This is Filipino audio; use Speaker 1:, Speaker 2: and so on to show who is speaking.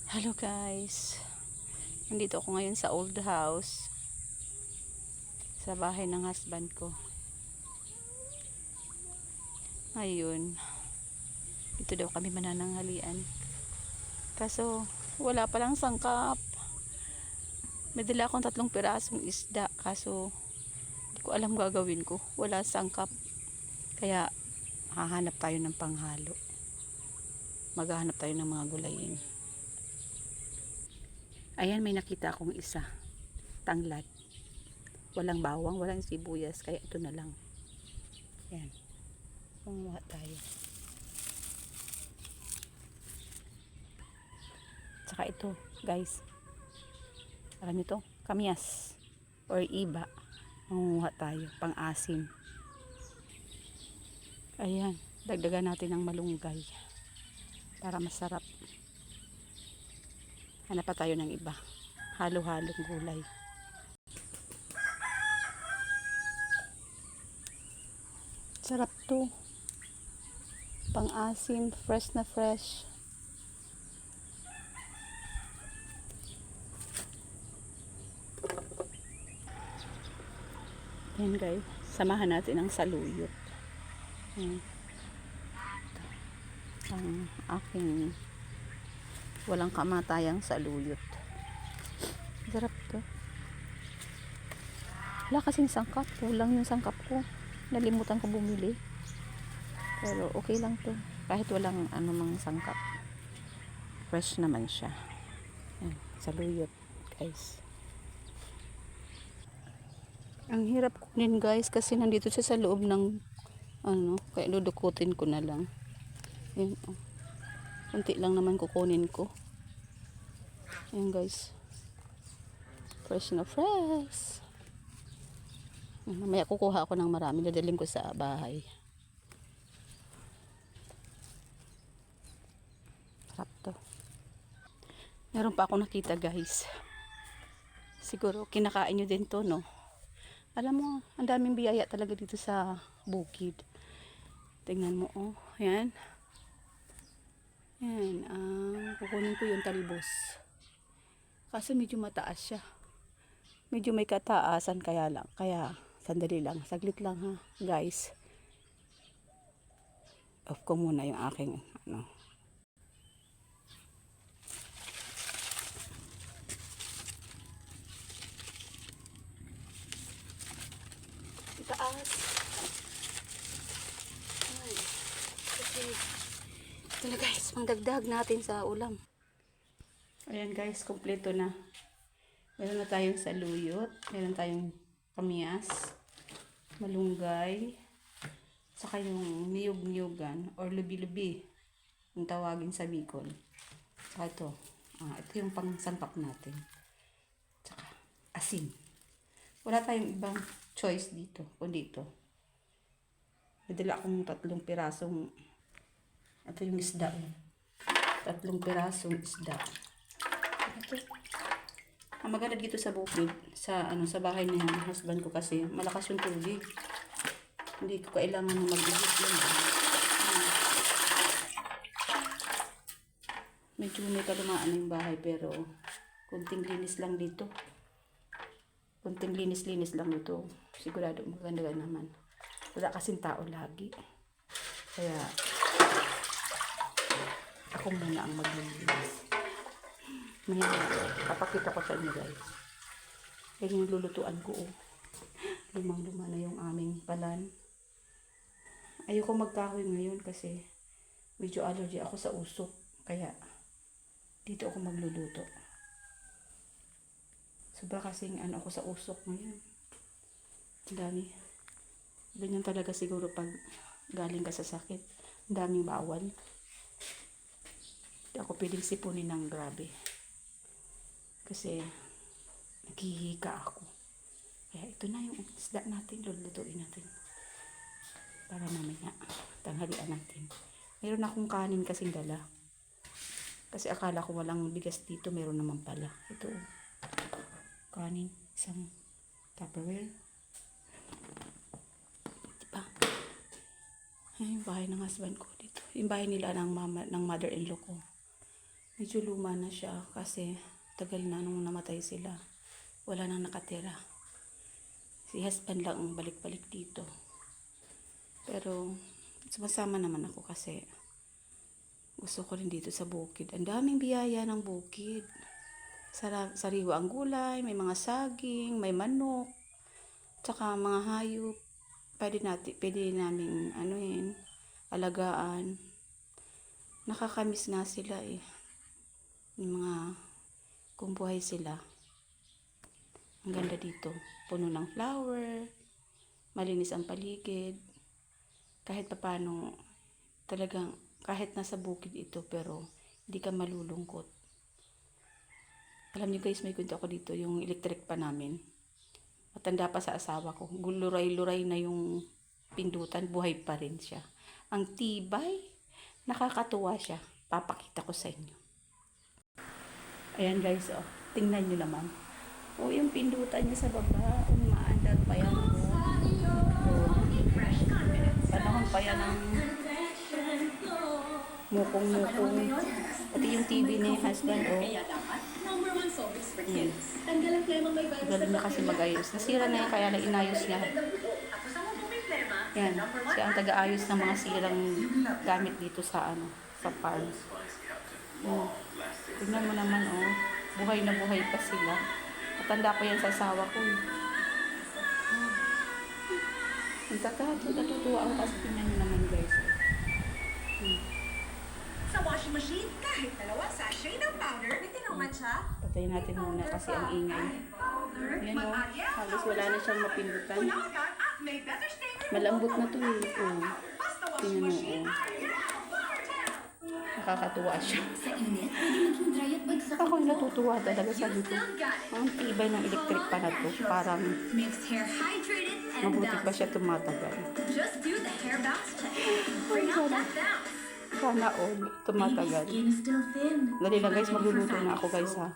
Speaker 1: Hello guys, nandito ako ngayon sa old house, sa bahay ng husband ko. Ngayon, dito daw kami manananghalian. Kaso, wala palang sangkap. May dala akong 3 pirasong isda, kaso hindi ko alam gagawin ko. Wala sangkap. Kaya, hahanap tayo ng panghalo. Maghahanap tayo ng mga gulayin. Ayan, may nakita akong isa. Tanglad. Walang bawang, walang sibuyas, kaya ito na lang. Ayan. Kumuha tayo. Tsaka ito, guys. Alam nyo to? Kamyas. Or iba. Mangunguha tayo. Pang-asim. Ayan. Dagdagan natin ng malunggay. Para masarap. Hanap pa tayo ng iba. Halo-halong gulay. Sarap to. Pang-asim. Fresh na fresh. Ayan guys. Samahan natin ang saluyot. Ayan. Ang aking walang kamatayang saluyot. Sarap to. Wala kasing sangkap. Kulang yung sangkap ko. Nalimutan ko bumili. Pero okay lang to. Kahit walang anumang sangkap. Fresh naman siya. Ayan. Saluyot guys. Ang hirap kunin guys kasi nandito siya sa loob ng kaya dudukutin ko na lang. Ayan, oh. Kunti lang naman kukunin ko. Ayan guys. Fresh na fresh. Mamaya kukuha ako ng marami. Dadaling ko sa bahay. Sarap to. Meron pa ako nakita guys. Siguro kinakain nyo din to, no? Alam mo, ang daming biyaya talaga dito sa bukid. Tingnan mo, oh. Ayan. Ayan. Kukunin ko yung talbos. Kasi medyo mataas siya. Medyo may kataasan kaya lang. Kaya, sandali lang. Saglit lang ha, guys. Off ko muna yung aking, taas. Ay, okay. Ito na guys, pangdagdag natin sa ulam. Ayan guys, kompleto na. Meron na tayong saluyot, meron tayong kamyas, malunggay, saka yung niyog-niyogan or lubi-lubi, yung tawagin sa Bicol. Saka ito, ito yung pangsangkap natin. Saka asin. Wala tayong ibang choice dito, kundi ito. Nadala akong 3 pirasong, ito yung isda. 3 pirasong isda. Ito. Ang maganda dito sa bukid, sa bahay ng husband ko kasi malakas yung tubig. Hindi ko kailangan na mag-igit yan. Medyo may kalumaan yung bahay pero kunting linis lang dito. Kunting linis-linis lang dito. Sigurado maganda naman. Wala kasing tao lagi. Kaya ako muna ang maglilinis. May papakita ko sa inyo guys. Yan yung lulutuan ko. Oh. Lumang-luma na yung aming palan. Ayoko magkahoy ngayon kasi medyo allergy ako sa usok. Kaya dito ako magluluto. Sobra kasing ako sa usok ngayon. Ang dami. Ganyan talaga siguro pag galing ka sa sakit. Ang daming bawal. Hindi ako pwedeng sipunin ng grabe. Kasi naghihika ako. Kaya ito na yung isda natin. Lulutuin natin. Para mamaya tanghalian natin. Meron akong kanin kasing dala. Kasi akala ko walang bigas dito. Meron naman pala. Ito. Kanin. Isang Tupperware. Diba? Ay, yung bahay ng husband ko dito. Yung bahay nila ng mother-in-law ko. Medyo luma na siya kasi tagal na nung namatay sila. Wala nang nakatira. Si husband lang ang balik-balik dito. Pero sumasama naman ako kasi gusto ko rin dito sa bukid. Ang daming biyaya ng bukid. Sariwa ang gulay, may mga saging, may manok, tsaka mga hayop. Pwede namin alagaan. Nakakamiss nga sila eh. Yung mga kung buhay sila. Ang ganda dito. Puno ng flower. Malinis ang paligid. Kahit papano, talagang kahit nasa bukid ito pero hindi ka malulungkot. Alam niyo guys, may kwento ako dito. Yung electric pa namin. Matanda pa sa asawa ko. Luray-luray na yung pindutan. Buhay pa rin siya. Ang tibay. Nakakatuwa siya. Papakita ko sa inyo. Ayan guys, oh. Tingnan nyo naman. Oh, yung pindutan niya sa baba. Umaandar pa yan. Oh. Panahon pa yan ng mukong-mukong. Pati yung TV ni husband, oh. Galing na kasi mag-ayos. Nasira na yan, kaya na inayos niya. Yan. Siya ang taga-ayos ng mga sirang gamit dito sa sa farm. Oh. Tingnan mo naman, oh. Buhay na buhay pa sila. Matanda pa yan sa asawa ko, eh. Natutuwa ako kasi tingnan nyo naman, guys.
Speaker 2: Sa washing machine, kahit 2 sachet ng powder, bitinuman siya.
Speaker 1: Patayin natin muna kasi ang ingay. Yan, oh. Halos wala na siyang mapindutan. Malambot na to, eh. Oh. Tingnan mo, oh. Nakakatuwa siya. Ako natutuwa talaga sa dito. Ang tibay ng electric pa na to. Parang mabuti pa siya tumatagal. Sana all tumatagal. Dali lang guys, magluluto na ako guys ha.